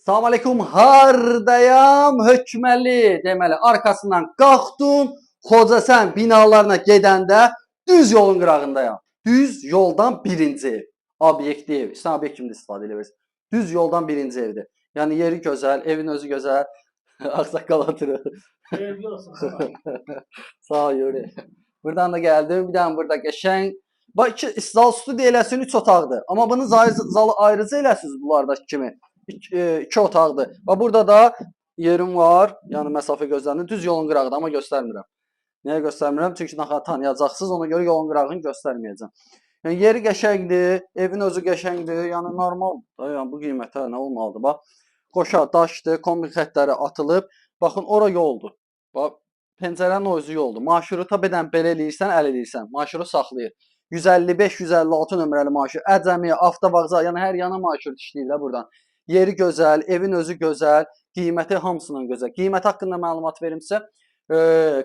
Salam aleykum, hardayam hökməli deməli arkasından qalxdım, Xocasən binalarına gedəndə düz yolun qırağındayam. Düz yoldan birinci ev, obyektiv ev. İşte obyekt kimi istifadə edilir. Düz yoldan birinci evdir. Yəni yeri gözəl, evin özü gözəl. Ağsaqqal oturur. Sağ ol Yuri. Buradan da gəldim. Bir dənə burada qəşəng. Bax iki zal studiya eləsin 3 otaqdır. Amma bunu zalı ayrıca eləsiniz bunlardakı kimi. 2 otaqdır. Və burada da yerim var. Yəni məsafə gözlənilir. Düz yolun qırağıdır, amma göstərmirəm. Niyə göstərmirəm? Çünki tanıyacaqsınız. Ona görə yolun qırağını göstərməyəcəm. Yəni yeri qəşəngdir, evin özü qəşəngdir. Yəni normaldır. Yəni bu qiymətə nə olmalıdır? Bax, qoşa daşdır, kombi xəttləri atılıb. Baxın, ora yoldur. Bax, pəncərənin o özü yoldur. Marşruta bedən belə eləyirsən, əl eləyirsən. Marşrut saxlayır. 155-156 nömrəli marşrut, Əcəmi, Avtovağzal, yəni hər yana marşrut işləyir də buradan. Yeri gözəl, evin özü gözəl, qiyməti hamısının gözəl. Qiyməti haqqında məlumat verim sizə.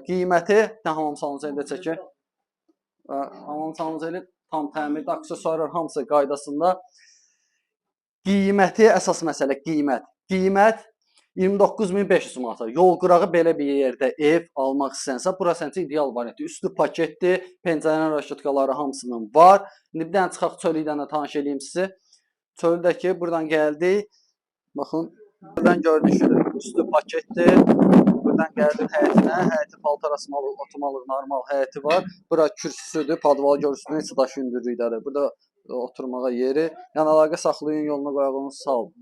Qiyməti hamam salonunda çəkir. Hamam salonunda tam təmirdə, aksesuarlar hamısı qaydasında. Qiyməti əsas məsələ qiymət. Qiymət 29500 manata. Yol qırağı belə bir yerdə ev almaq istəsən, bura səncə ideal variantdır. Üstü paketdir, pəncərənin raşatkaları hamısının var. İndi bir dənə çıxaq çölükdən də tanış edeyim sizi. Çöldəki buradan gəldik. Baxın, buradan gördüyünüz üstü paketdir. Buradan gəldik həyətinə. Həyəti paltar asmalıq, oturmalıq normal həyəti var. Bura kürsüsüdür, padval görürsünüz, neçə daş hündürlükdədir. Burada oturmağa yeri. Yəni əlaqə saxlayın, yoluna qoyağınız sağ olun.